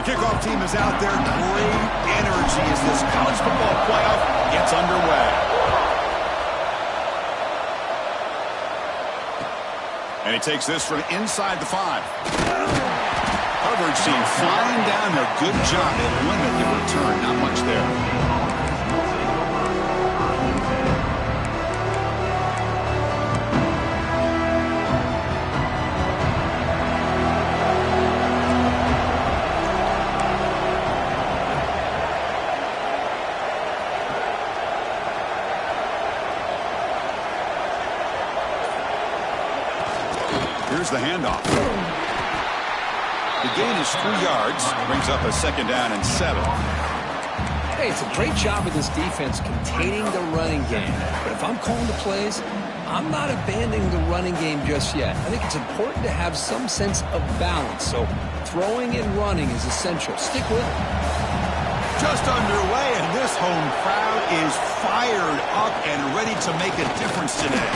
Kickoff team is out there. Great energy as this college football playoff gets underway. And he takes this from inside the 5. Coverage team flying down there. Good job. They limit the return. Not much there. Here's the handoff. The gain is 3 yards. Brings up a 2nd down and 7. Hey, it's a great job of this defense containing the running game. But if I'm calling the plays, I'm not abandoning the running game just yet. I think it's important to have some sense of balance. So throwing and running is essential. Stick with it. Just underway, and this home crowd is fired up and ready to make a difference today.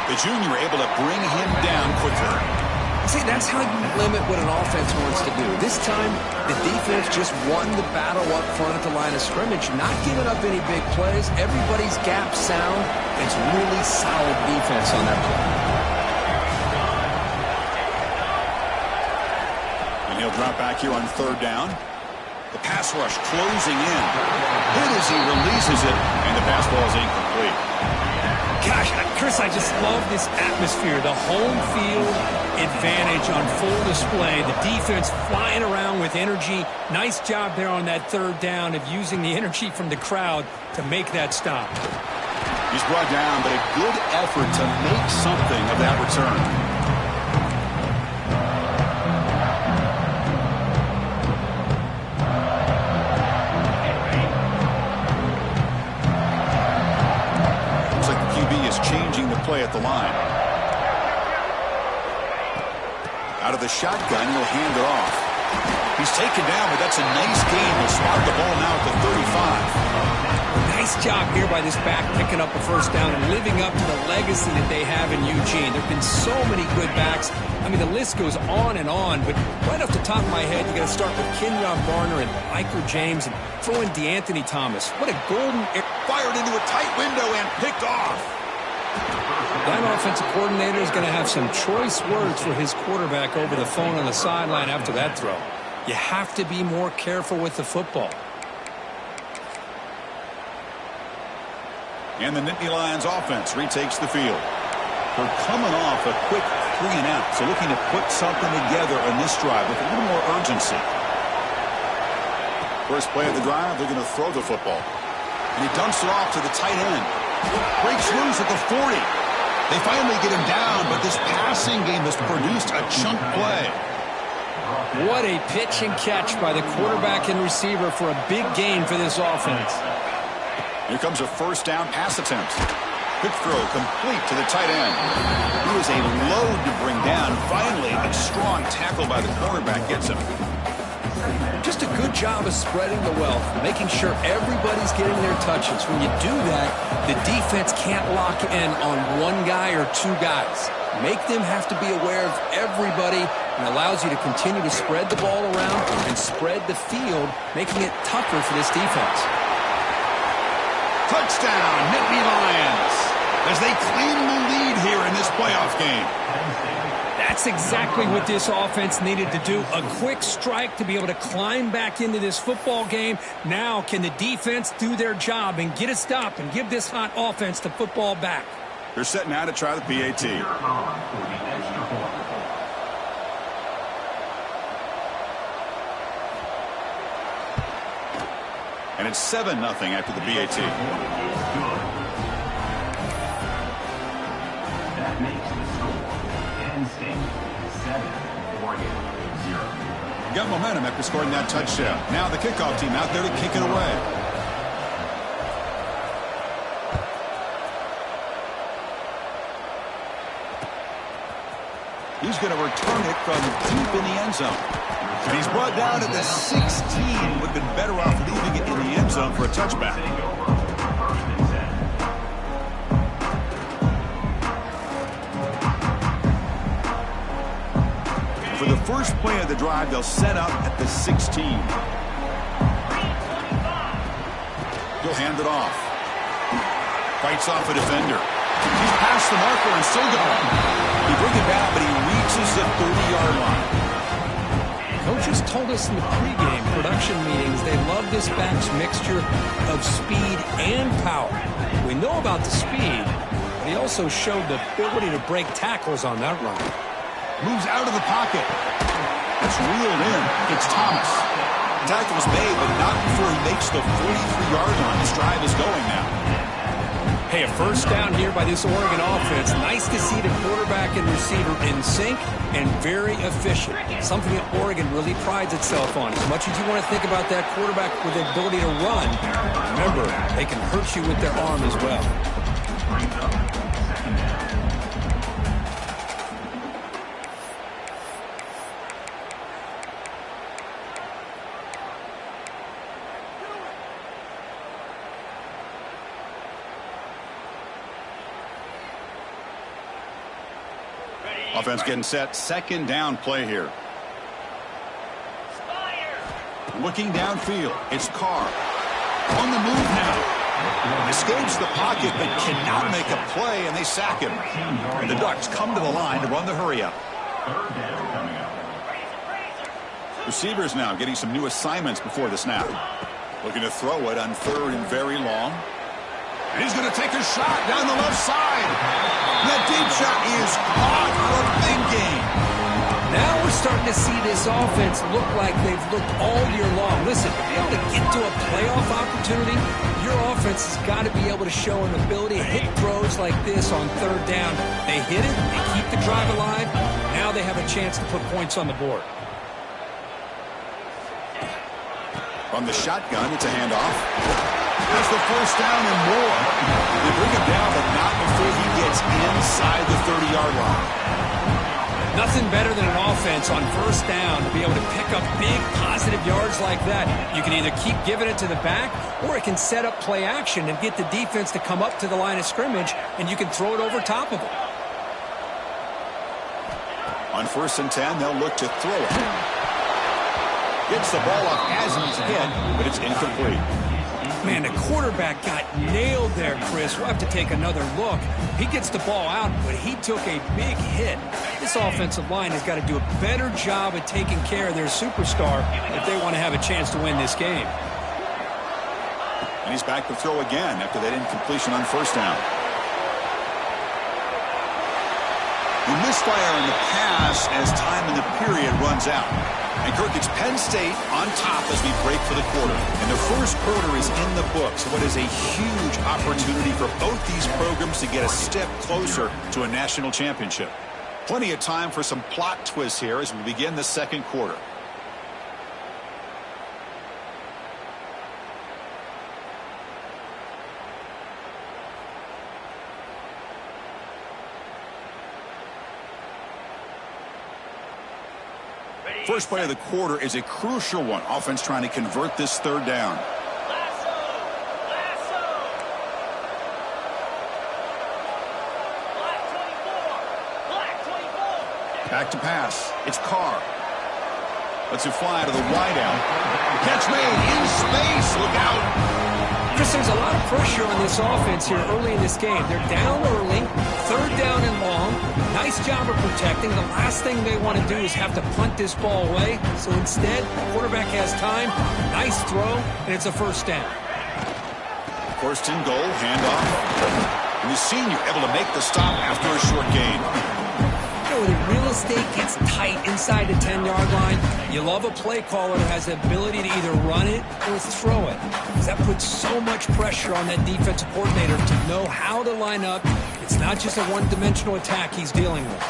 The junior able to bring him down quickly. See, that's how you limit what an offense wants to do. This time, the defense just won the battle up front at the line of scrimmage, not giving up any big plays. Everybody's gap sound. It's really solid defense on that play. And he'll drop back here on 3rd down. The pass rush closing in. Hit as he releases it, and the pass ball is incomplete. Gosh, Chris, I just love this atmosphere. The home field advantage on full display. The defense flying around with energy. Nice job there on that 3rd down of using the energy from the crowd to make that stop. He's brought down, but a good effort to make something of that return. Play at the line. Out of the shotgun, he'll hand it off. He's taken down, but that's a nice gain. He'll spot the ball now at the 35. Nice job here by this back picking up a 1st down and living up to the legacy that they have in Eugene. There have been so many good backs. I mean, the list goes on, but right off the top of my head, you got to start with Kenyon Barner and Michael James and throw in DeAnthony Thomas. What a golden air. Fired into a tight window and picked off. That offensive coordinator is going to have some choice words for his quarterback over the phone on the sideline after that throw. You have to be more careful with the football. And the Nittany Lions offense retakes the field. They're coming off a quick 3-and-out, so looking to put something together on this drive with a little more urgency. First play of the drive, they're going to throw the football. And he dumps it off to the tight end. Breaks loose at the 40. They finally get him down, but this passing game has produced a chunk play. What a pitch and catch by the quarterback and receiver for a big gain for this offense. Here comes a 1st down pass attempt. Quick throw complete to the tight end. He was a load to bring down. Finally, a strong tackle by the cornerback gets him. Just a good job of spreading the wealth, making sure everybody's getting their touches. When you do that, the defense can't lock in on 1 guy or 2 guys. Make them have to be aware of everybody and allows you to continue to spread the ball around and spread the field, making it tougher for this defense. Touchdown, Nittany Lions, as they claim the lead here in this playoff game. That's exactly what this offense needed to do. A quick strike to be able to climb back into this football game. Now can the defense do their job and get a stop and give this hot offense the football back? They're set now to try the PAT. And it's 7-0 after the BAT. That makes the score Penn State 7, Oregon 0. Got momentum after scoring that touchdown. Now the kickoff team out there to kick it away. He's going to return it from deep in the end zone. And he's brought down at the 16. Would have been better off leaving it in the end zone for a touchback. For the first play of the drive, they'll set up at the 16. He'll hand it off. Fights off a defender. He's past the marker and still going. He brings it down, but he reaches the 30-yard line. Coaches told us in the pregame production meetings they love this back's mixture of speed and power. We know about the speed, but he also showed the ability to break tackles on that run. Moves out of the pocket. That's reeled in. It's Thomas. The tackle was made, but not before he makes the 43-yard line. This drive is going now. Hey, a first down here by this Oregon offense. Nice to see the quarterback and receiver in sync and very efficient. Something that Oregon really prides itself on. As much as you want to think about that quarterback with the ability to run, remember, they can hurt you with their arm as well. Offense getting set. Second down play here. Looking downfield. It's Carr. On the move now. Escapes the pocket but cannot make a play, and they sack him. And the Ducks come to the line to run the hurry-up. Receivers now getting some new assignments before the snap. Looking to throw it on third and very long. And he's going to take a shot down the left side. That deep shot is caught for a big game. Now we're starting to see this offense look like they've looked all year long. Listen, to be able to get to a playoff opportunity, your offense has got to be able to show an ability to hit throws like this on third down. They hit it, they keep the drive alive. Now they have a chance to put points on the board. From the shotgun, it's a handoff. That's the first down and more. They bring him down, but not before he gets inside the 30-yard line. Nothing better than an offense on first down to be able to pick up big positive yards like that. You can either keep giving it to the back, or it can set up play action and get the defense to come up to the line of scrimmage, and you can throw it over top of them. On 1st and 10, they'll look to throw it. Gets the ball off as he's hit, but it's incomplete. Man, the quarterback got nailed there, Chris. We'll have to take another look. He gets the ball out, but he took a big hit. This offensive line has got to do a better job at taking care of their superstar if they want to have a chance to win this game. And he's back to throw again after that incompletion on first down. You misfire on the pass as time in the period runs out. And Kirk, it's Penn State on top as we break for the quarter. And the first quarter is in the books. What is a huge opportunity for both these programs to get a step closer to a national championship. Plenty of time for some plot twists here as we begin the second quarter. First play of the quarter is a crucial one. Offense trying to convert this third down. Back to pass. It's Carr. Lets it fly to the wideout. Catch made in space. Look out. Chris, there's a lot of pressure on this offense here early in this game. They're down early, third down and long. Nice job of protecting. The last thing they want to do is have to punt this ball away. So instead, the quarterback has time. Nice throw, and it's a first down. First and goal, handoff. And the senior able to make the stop after a short gain. When the real estate gets tight inside the 10-yard line, you love a play caller who has the ability to either run it or throw it. Because that puts so much pressure on that defensive coordinator to know how to line up. It's not just a one-dimensional attack he's dealing with.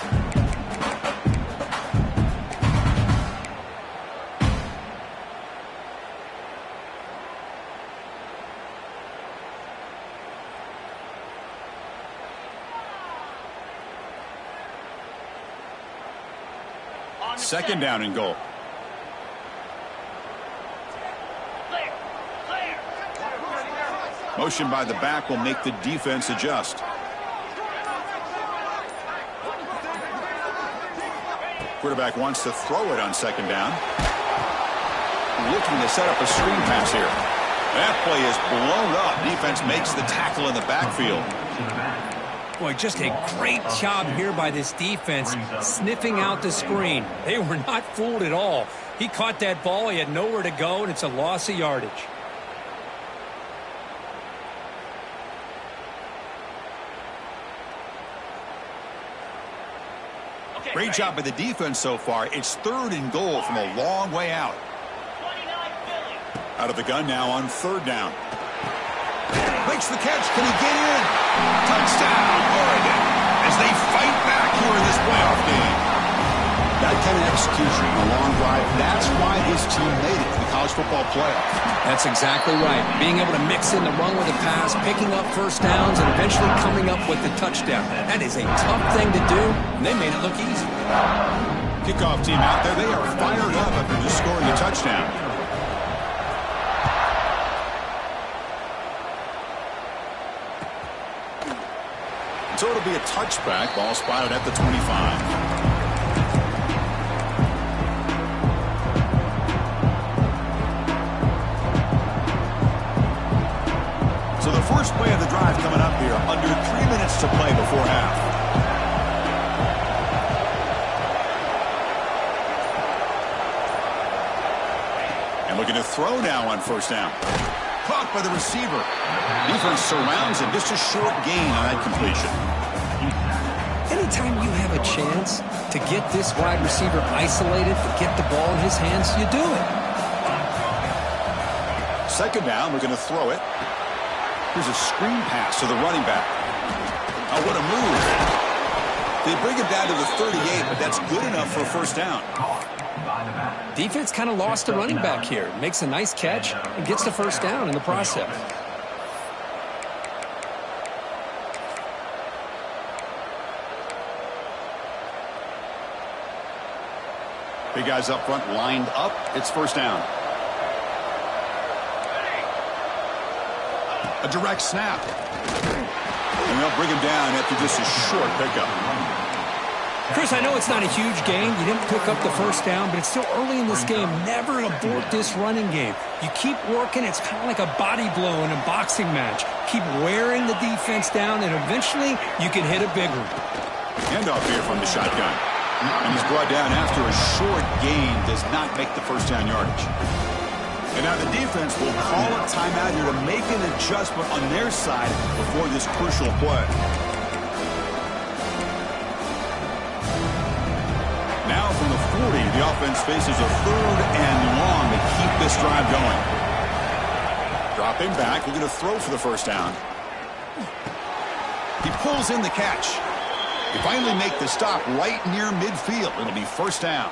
Second down and goal. Motion by the back will make the defense adjust. Quarterback wants to throw it on second down. Looking to set up a screen pass here. That play is blown up. Defense makes the tackle in the backfield. Boy, just a great job here by this defense, sniffing out the screen. They were not fooled at all. He caught that ball. He had nowhere to go, and it's a loss of yardage. Great job by the defense so far. It's 3rd and goal from a long way out. Out of the gun now on 3rd down. Makes the catch. Can he get in? Touchdown, Oregon, as they fight back here in this playoff game. That kind of execution in a long drive, that's why his team made it to the college football playoff. That's exactly right. Being able to mix in the run with the pass, picking up first downs, and eventually coming up with the touchdown. That is a tough thing to do, and they made it look easy. Kickoff team out there. They are fired up after just scoring a touchdown. So it'll be a touchback. Ball spotted at the 25. So the first play of the drive coming up here. Under 3 minutes to play before half. And looking to throw now on first down. Caught by the receiver. Defense surrounds him. Just a short gain on that completion. Anytime you have a chance to get this wide receiver isolated, to get the ball in his hands, you do it. Second down, we're going to throw it. Here's a screen pass to the running back. Oh, what a move. They bring him down to the 38, but that's good enough for a first down. Defense kind of lost the running back here. Makes a nice catch and gets the first down in the process. Big guys up front lined up. It's first down. A direct snap. And they'll bring him down after just a short pickup. Chris, I know it's not a huge gain. You didn't pick up the first down, but it's still early in this game. Never abort this running game. You keep working. It's kind of like a body blow in a boxing match. Keep wearing the defense down, and eventually you can hit a big one. Handoff here from the shotgun. And he's brought down after a short gain. Does not make the first down yardage. And now the defense will call a timeout here to make an adjustment on their side before this crucial play. Now from the 40, the offense faces a 3rd and long to keep this drive going. Dropping back, we're going to throw for the first down. He pulls in the catch. They finally make the stop right near midfield. It'll be first down.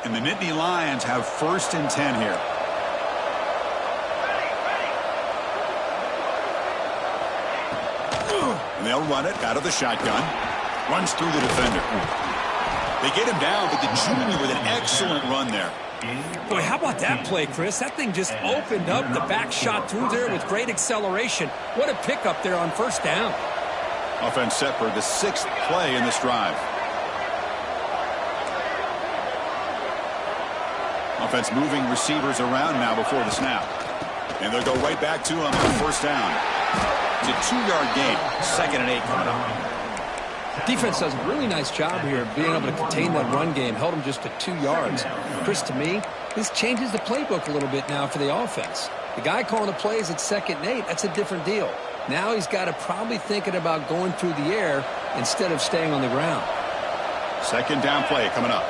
And the Nittany Lions have 1st and 10 here. And they'll run it out of the shotgun. Runs through the defender. They get him down, but the junior with an excellent run there. Boy, how about that play, Chris? That thing just opened up. The back shot through there with great acceleration. What a pickup there on first down. Offense set for the 6th play in this drive. Offense moving receivers around now before the snap. And they'll go right back to him on first down. It's a 2-yard gain. 2nd and 8 coming up. Defense does a really nice job here of being able to contain that run game. Held him just to 2 yards. Chris, to me, this changes the playbook a little bit now for the offense. The guy calling the plays at 2nd and 8, that's a different deal. Now he's got to probably thinking about going through the air instead of staying on the ground. 2nd down play coming up.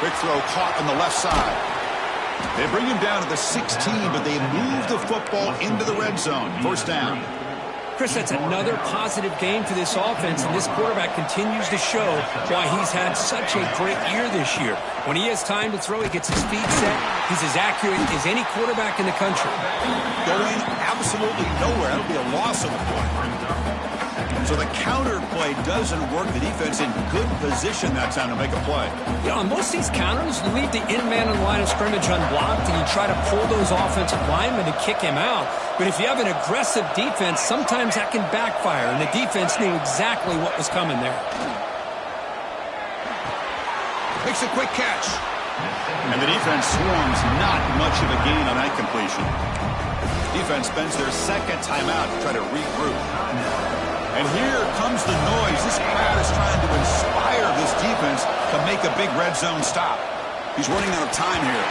Quick throw caught on the left side. They bring him down to the 16, but they move the football into the red zone. First down. Chris, that's another positive game for this offense, and this quarterback continues to show why he's had such a great year this year. When he has time to throw, he gets his feet set. He's as accurate as any quarterback in the country. Going absolutely nowhere. That'll be a loss on the play. So the counter play doesn't work. The defense in good position that time to make a play. You know, on most of these counters, you leave the in-man in the line of scrimmage unblocked, and you try to pull those offensive linemen to kick him out. But if you have an aggressive defense, sometimes that can backfire, and the defense knew exactly what was coming there. Makes a quick catch. And the defense swarms not much of a gain on that completion. Defense spends their second timeout to try to regroup. And here comes the noise. This crowd is trying to inspire this defense to make a big red zone stop. He's running out of time here.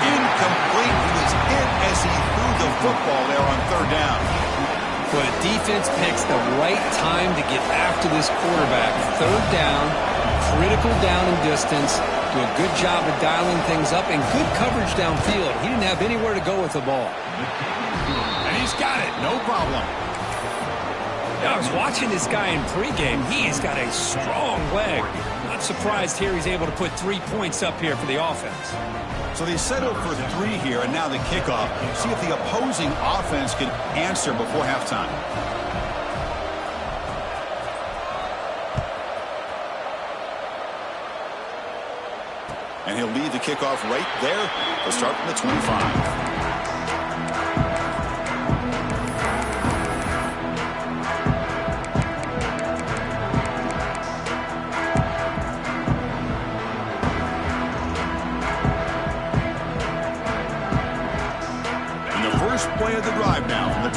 Incomplete. He was hit as he threw the football there on third down. But a defense picks the right time to get after this quarterback. Third down, critical down and distance. Do a good job of dialing things up and good coverage downfield. He didn't have anywhere to go with the ball. And he's got it. No problem. I was watching this guy in pregame. He's got a strong leg. Not surprised here he's able to put 3 points up here for the offense. So they settled for 3 here, and now the kickoff. See if the opposing offense can answer before halftime. And he'll lead the kickoff right there. They'll start from the 25. Play of the drive now from the 25.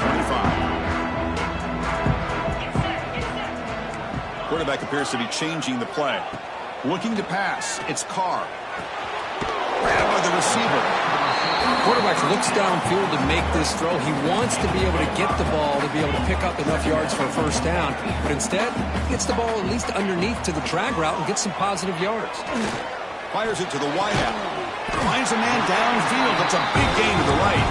Quarterback appears to be changing the play. Looking to pass. It's Carr. Grabbed by the receiver. Quarterback looks downfield to make this throw. He wants to be able to get the ball to be able to pick up enough yards for a first down. But instead, he gets the ball at least underneath to the drag route and gets some positive yards. Fires it to the wideout. Finds a man downfield. That's a big gain to the right.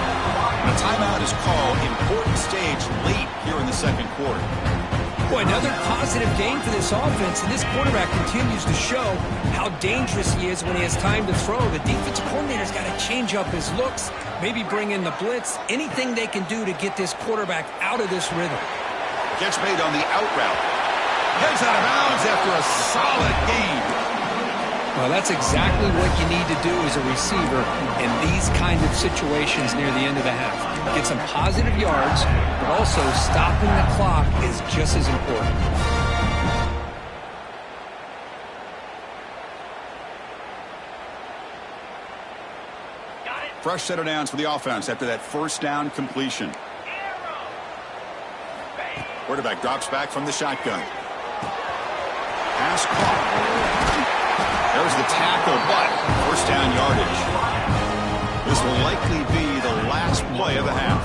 A timeout is called. Important stage late here in the second quarter. Boy, another positive game for this offense, and this quarterback continues to show how dangerous he is when he has time to throw. The defensive coordinator's got to change up his looks, maybe bring in the blitz, anything they can do to get this quarterback out of this rhythm. Gets made on the out route. Heads out of bounds after a solid gain. Well, that's exactly what you need to do as a receiver in these kind of situations near the end of the half. Get some positive yards, but also stopping the clock is just as important. Fresh set of downs for the offense after that first down completion. Quarterback drops back from the shotgun. Pass caught. There's the tackle, but first down yardage. This will likely be the last play of the half.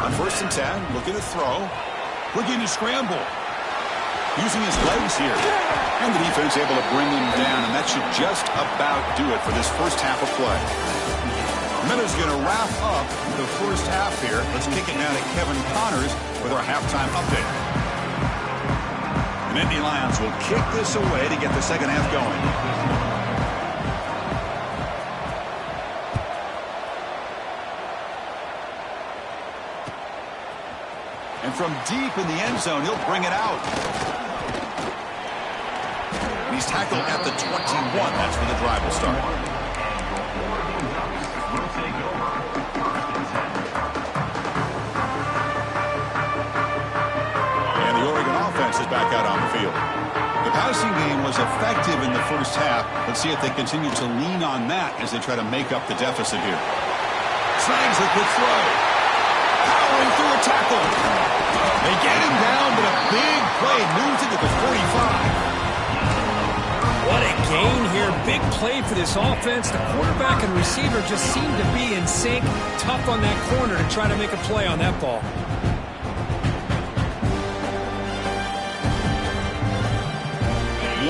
On 1st and 10, looking to throw. Looking to scramble. Using his legs here. And the defense able to bring him down, and that should just about do it for this first half of play. Miller's going to wrap up the first half here. Let's kick it now to Kevin Connors with our halftime update. And Indy Lions will kick this away to get the second half going. And from deep in the end zone, he'll bring it out. He's tackled at the 21. That's where the drive will start. And the Oregon offense is back out on the field. The passing game was effective in the first half. Let's see if they continue to lean on that as they try to make up the deficit here. Snags a quick throw. Powering through a tackle. They get him down, but a big play moves into the 45. What a gain here. Big play for this offense. The quarterback and receiver just seem to be in sync. Tough on that corner to try to make a play on that ball.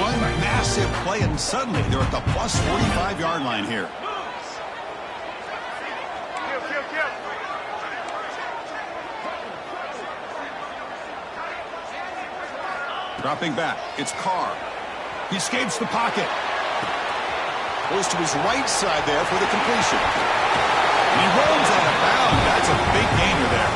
One massive play, and suddenly they're at the plus 45-yard line here. Dropping back, it's Carr. He escapes the pocket. Goes to his right side there for the completion. And he rolls out of bounds. That's a big gainer there.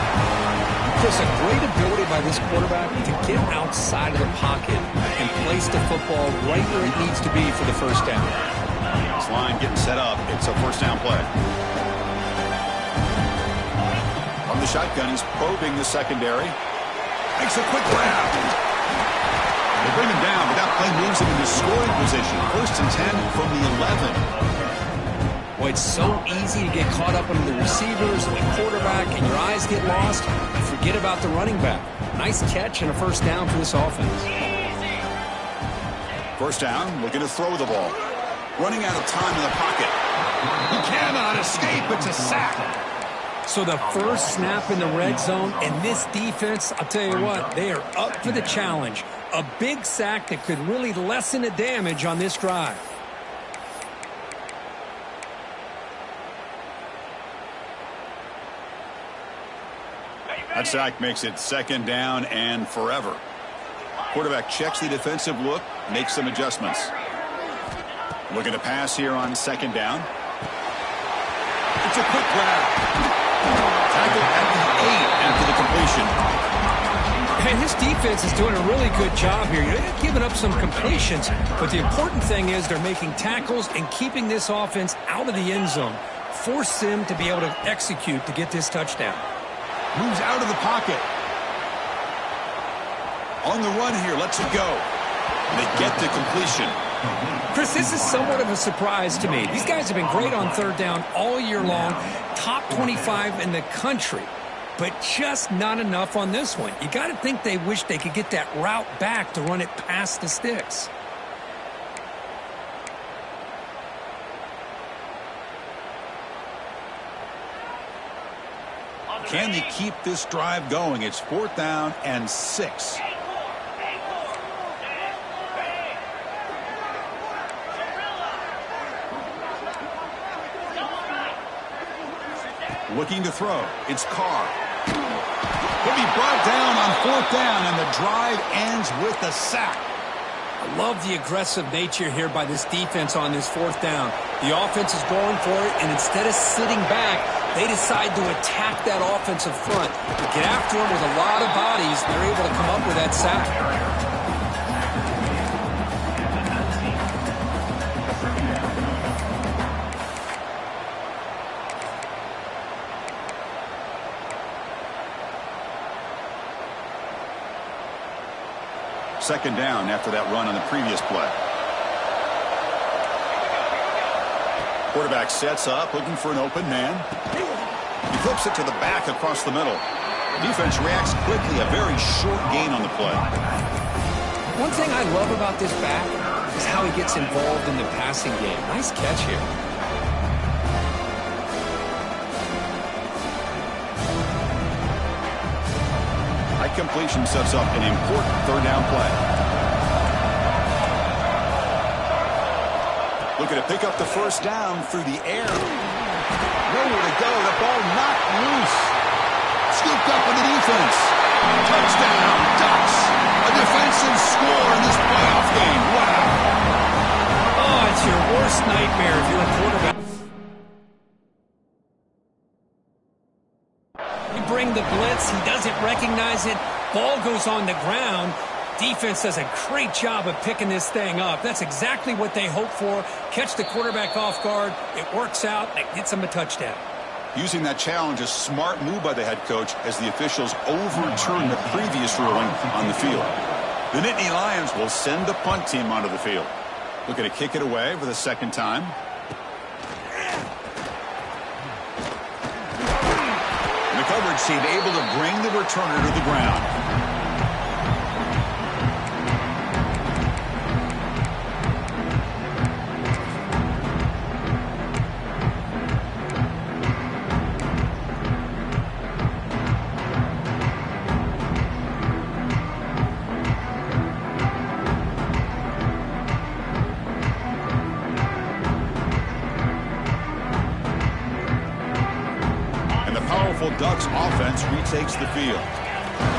Chris, a great ability by this quarterback to get outside of the pocket and place the football right where it needs to be for the first down. This line getting set up. It's a first down play. From the shotgun, he's probing the secondary. Makes a quick grab. They bring him down, but that play moves him into scoring position. 1st and 10 from the 11. Boy, it's so easy to get caught up under the receivers and the quarterback, and your eyes get lost. You forget about the running back. Nice catch and a first down for this offense. First down, looking to throw the ball. Running out of time in the pocket. He cannot escape. It's a sack. So the first snap in the red zone, and this defense, I'll tell you what, they are up for the challenge. A big sack that could really lessen the damage on this drive. That sack makes it 2nd down and forever. Quarterback checks the defensive look, makes some adjustments. Looking to pass here on 2nd down. It's a quick grab. Tackle at the 8 after the completion. And his defense is doing a really good job here. They're giving up some completions, but the important thing is they're making tackles and keeping this offense out of the end zone. Force them to be able to execute to get this touchdown. Moves out of the pocket. On the run here, lets it go. They get the completion. Chris, this is somewhat of a surprise to me. These guys have been great on 3rd down all year long. Top 25 in the country. But just not enough on this one. You got to think they wish they could get that route back to run it past the sticks. Can they keep this drive going? It's 4th down and 6. Looking to throw. It's Carr. He'll be brought down on 4th down, and the drive ends with a sack. I love the aggressive nature here by this defense on this 4th down. The offense is going for it, and instead of sitting back, they decide to attack that offensive front. Get after them with a lot of bodies. They're able to come up with that sack. Second down after that run on the previous play. Quarterback sets up, looking for an open man. He flips it to the back across the middle. Defense reacts quickly, a very short gain on the play. One thing I love about this back is how he gets involved in the passing game. Nice catch here. High completion sets up an important 3rd down play. Looking to pick up the first down through the air. Nowhere to go. The ball knocked loose. Scooped up with the defense. Touchdown, Ducks. A defensive score in this playoff game. Wow. Oh, it's your worst nightmare if you're a quarterback. You bring the blitz. He doesn't recognize it. Ball goes on the ground. Defense does a great job of picking this thing up. That's exactly what they hope for. Catch the quarterback off guard. It works out. It gets them a touchdown. Using that challenge, a smart move by the head coach as the officials overturn the previous ruling on the field. The Nittany Lions will send the punt team onto the field. Looking to kick it away for the 2nd time. And the coverage team able to bring the returner to the ground. Ducks offense retakes the field.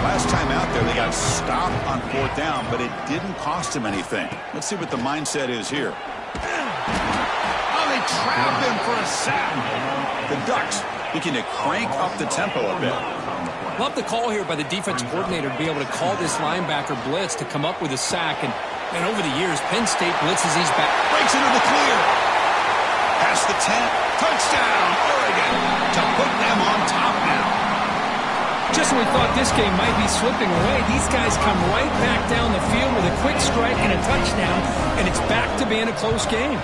Last time out there, they got stopped on 4th down, but it didn't cost them anything. Let's see what the mindset is here. Oh, they trap him for a sack. The Ducks looking to crank up the tempo a bit. Love the call here by the defense coordinator to be able to call this linebacker blitz to come up with a sack. And over the years, Penn State blitzes these back. Breaks into the clear. Past the 10. Touchdown, Oregon, to put them on top now. Just when we thought this game might be slipping away, these guys come right back down the field with a quick strike and a touchdown, and it's back to being a close game.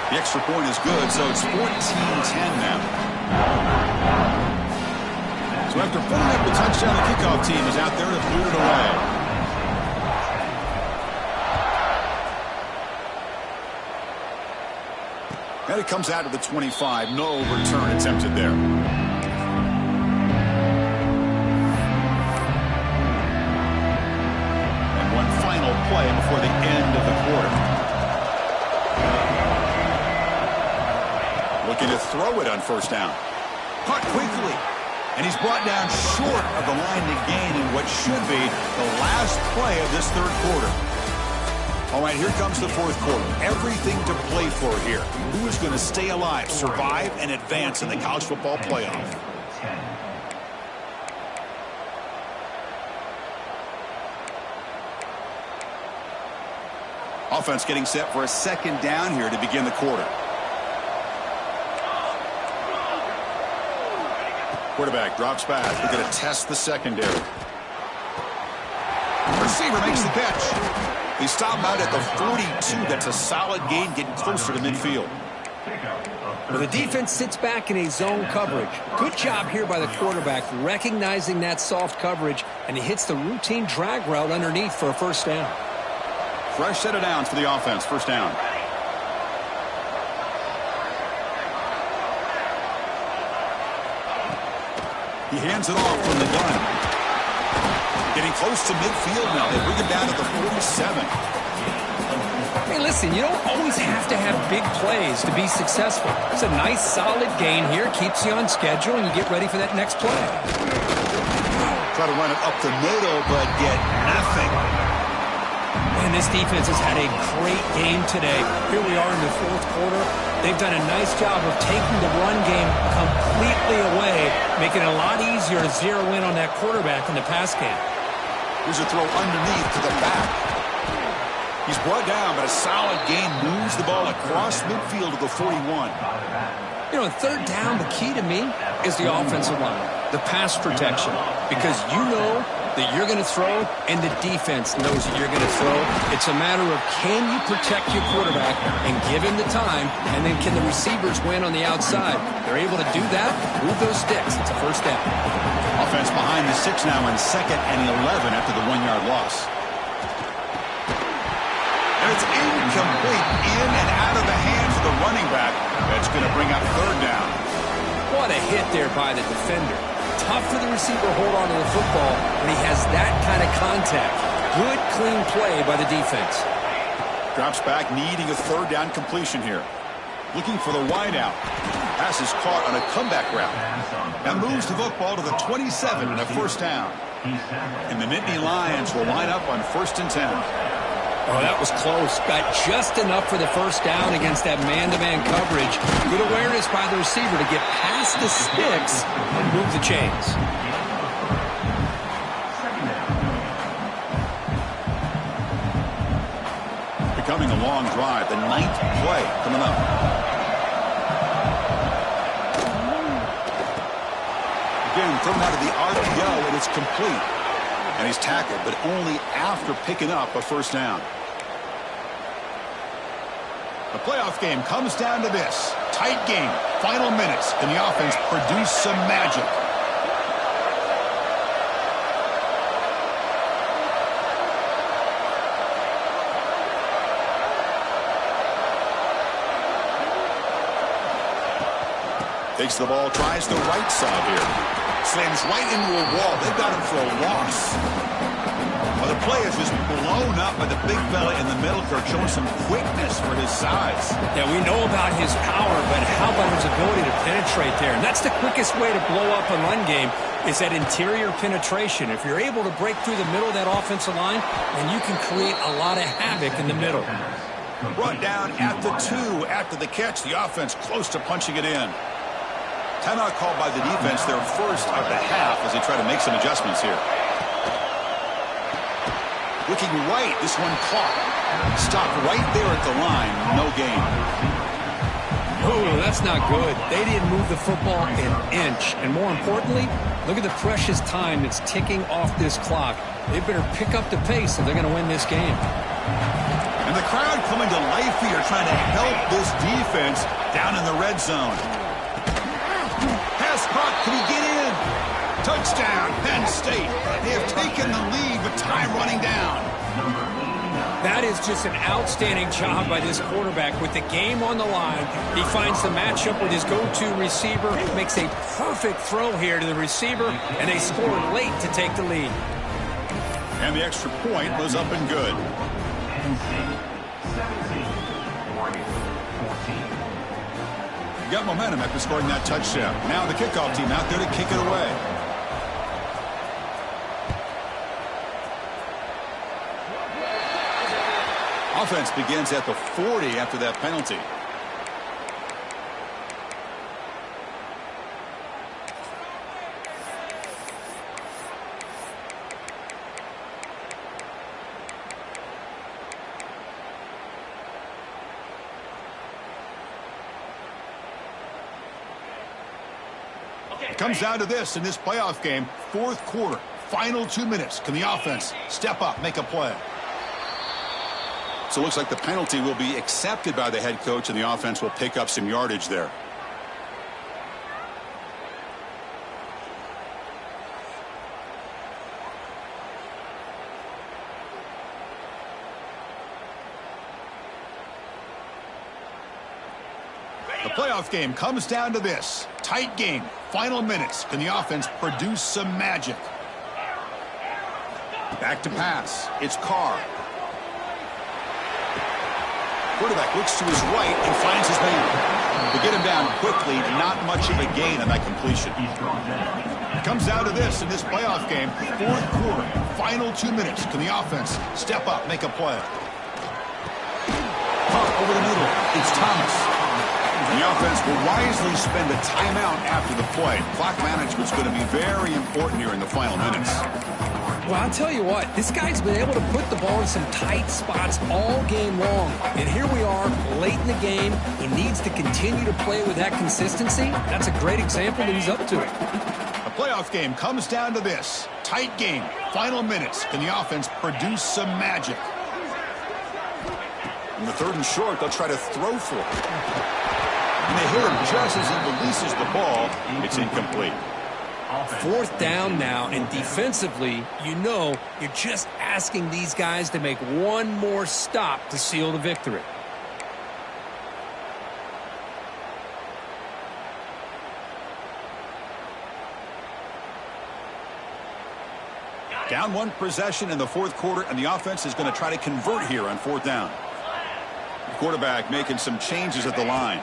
The extra point is good, so it's 14-10 now. So after putting up a touchdown, the kickoff team is out there to boot it away. And it comes out to the 25. No return attempted there. And one final play before the end of the quarter. Looking to throw it on first down. Caught quickly. And he's brought down short of the line to gain in what should be the last play of this third quarter. All right, here comes the fourth quarter. Everything to play for here. Who is going to stay alive, survive, and advance in the college football playoff? Offense getting set for a second down here to begin the quarter. Quarterback drops back. They're going to test the secondary. Receiver makes the catch. He stopped out at the 42. That's a solid gain, getting closer to midfield. Well, the defense sits back in a zone coverage. Good job here by the quarterback, recognizing that soft coverage, and he hits the routine drag route underneath for a first down. Fresh set of downs for the offense. First down. He hands it off from the gun. Getting close to midfield now. They bring him down to the 47. Hey, listen, you don't always have to have big plays to be successful. It's a nice, solid gain here. Keeps you on schedule, and you get ready for that next play. Try to run it up the middle, but get nothing. Man, this defense has had a great game today. Here we are in the fourth quarter. They've done a nice job of taking the run game completely away, making it a lot easier to zero in on that quarterback in the pass game. Here's a throw underneath to the back. He's brought down, but a solid gain moves the ball across midfield to the 41. You know, third down, the key to me is the offensive line, the pass protection, because you know that you're going to throw, and the defense knows that you're going to throw. It's a matter of can you protect your quarterback and give him the time, and then can the receivers win on the outside? They're able to do that, move those sticks. It's a first down. Offense behind the 6 now on 2nd and 11 after the 1-yard loss. And it's incomplete, in and out of the hands of the running back. That's going to bring up third down. What a hit there by the defender. Tough for the receiver to hold on to the football when he has that kind of contact. Good, clean play by the defense. Drops back, needing a third down completion here. Looking for the wideout. Pass is caught on a comeback route. That moves the football to the 27 and a first down. And the Nittany Lions will line up on 1st and 10. Oh, that was close. Got just enough for the first down against that man-to-man coverage. Good awareness by the receiver to get past the sticks and move the chains. Becoming a long drive. The 9th play coming up. Again, thrown out of the RPO, and it's complete. And he's tackled, but only after picking up a first down. The playoff game comes down to this. Tight game, final minutes. Can the offense produce some magic? Takes the ball, tries the right side here. Slams right into a wall. They've got him for a loss. Well, the play is just blown up by the big fella in the middle. Kirk showing some quickness for his size. Yeah, we know about his power, but how about his ability to penetrate there? And that's the quickest way to blow up a run game is that interior penetration. If you're able to break through the middle of that offensive line, then you can create a lot of havoc in the middle. Brought down at the 2 after the catch. The offense close to punching it in. Timeout called by the defense, their first of the half, as they try to make some adjustments here. Looking right, this one caught. Stopped right there at the line, no gain. Oh, that's not good. They didn't move the football an inch. And more importantly, look at the precious time that's ticking off this clock. They better pick up the pace if they're going to win this game. And the crowd coming to life here, trying to help this defense down in the red zone. Pass caught. Can he get in? Touchdown, Penn State. They have taken the lead with time running down. That is just an outstanding job by this quarterback. With the game on the line, he finds the matchup with his go-to receiver, makes a perfect throw here to the receiver, and they score late to take the lead. And the extra point was up and good. Penn State 17, Oregon 14. Got momentum after scoring that touchdown. Now the kickoff team out there to kick it away. Offense begins at the 40 after that penalty. It comes down to this in this playoff game, fourth quarter, final 2 minutes. Can the offense step up, make a play? So it looks like the penalty will be accepted by the head coach, and the offense will pick up some yardage there. The playoff game comes down to this. Tight game, final minutes. Can the offense produce some magic? Back to pass. It's Carr. Quarterback looks to his right and finds his man. To get him down quickly, not much of a gain on that completion. It comes down to this in this playoff game. Fourth quarter, final 2 minutes. Can the offense step up, make a play? Pump over the middle. It's Thomas. And the offense will wisely spend a timeout after the play. Clock management's going to be very important here in the final minutes. Well, I'll tell you what, this guy's been able to put the ball in some tight spots all game long. And here we are, late in the game. He needs to continue to play with that consistency. That's a great example that he's up to it. The playoff game comes down to this. Tight game, final minutes. Can the offense produce some magic? In the third and short, they'll try to throw for it. And they hit him just as he releases the ball. It's incomplete. Fourth down now, and defensively, you know, you're just asking these guys to make one more stop to seal the victory. Down one possession in the fourth quarter, and the offense is going to try to convert here on fourth down. The quarterback making some changes at the line.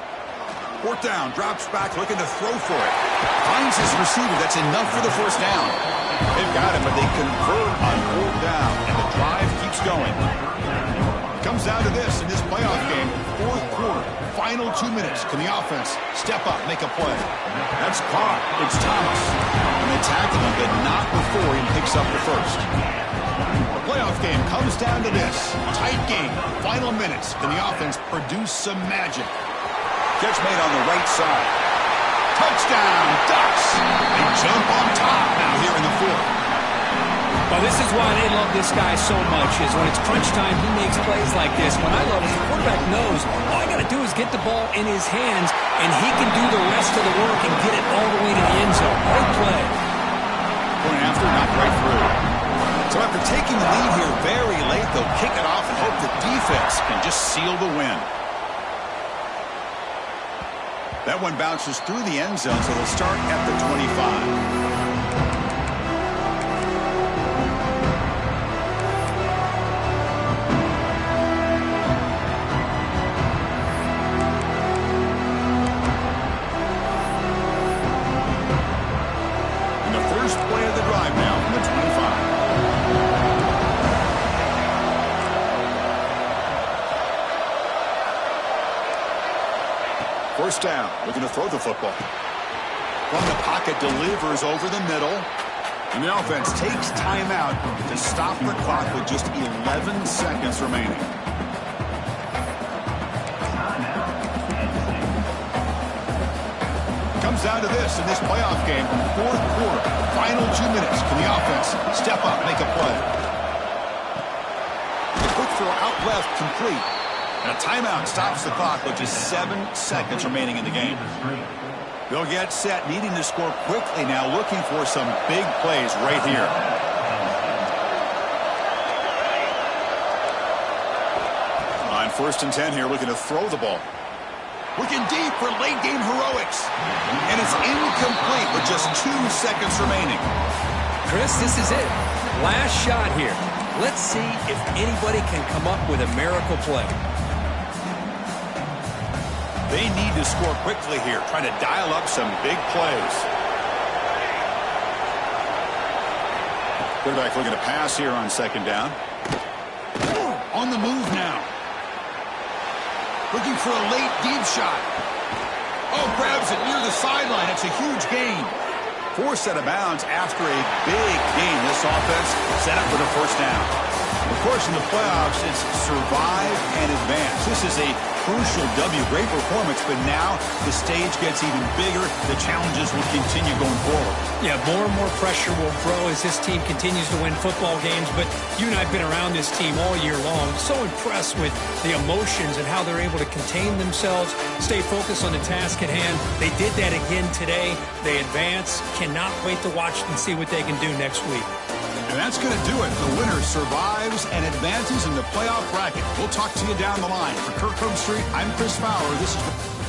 Fourth down, drops back, looking to throw for it. Finds his receiver. That's enough for the first down. They've got him, but they convert on fourth down, and the drive keeps going. Comes down to this in this playoff game, fourth quarter, final 2 minutes. Can the offense step up, make a play? That's caught. It's Thomas. And they tackle him, but not before he picks up the first. The playoff game comes down to this. Tight game, final minutes. Can the offense produce some magic? Catch made on the right side. Touchdown, Ducks. They jump on top now here in the fourth. Well, this is why they love this guy so much, is when it's crunch time, he makes plays like this. What I love is the quarterback knows all I got to do is get the ball in his hands, and he can do the rest of the work and get it all the way to the end zone. Great play. Point after, not right through. So after taking the lead here very late, they'll kick it off and hope the defense can just seal the win. That one bounces through the end zone, so they'll start at the 25. And the first play of the drive now from the 25. First down, looking to throw the football. Pocket delivers over the middle. And the offense takes timeout to stop the clock with just 11 seconds remaining. Comes down to this in this playoff game. Fourth quarter, final 2 minutes. Can the offense step up, make a play? The quick throw out left, complete. And a timeout stops the clock with just 7 seconds remaining in the game. They'll get set, needing to score quickly now, looking for some big plays right here. On 1st and 10 here, looking to throw the ball. Looking deep for late-game heroics. And it's incomplete with just 2 seconds remaining. Chris, this is it. Last shot here. Let's see if anybody can come up with a miracle play. They need to score quickly here, trying to dial up some big plays. Quarterback looking to pass here on 2nd down. On the move now. Looking for a late deep shot. Oh, grabs it near the sideline. It's a huge gain. Forced out of bounds after a big gain. This offense set up for the 1st down. Of course, in the playoffs, it's survive and advance. This is a crucial W. Great performance, but now the stage gets even bigger. The challenges will continue going forward. Yeah, more and more pressure will grow as this team continues to win football games, but you and I have been around this team all year long. So impressed with the emotions and how they're able to contain themselves, stay focused on the task at hand. They did that again today. They advance. Cannot wait to watch and see what they can do next week. And that's going to do it. The winner survives and advances in the playoff bracket. We'll talk to you down the line. For Kirk Herbstreit, I'm Chris Fowler. This is...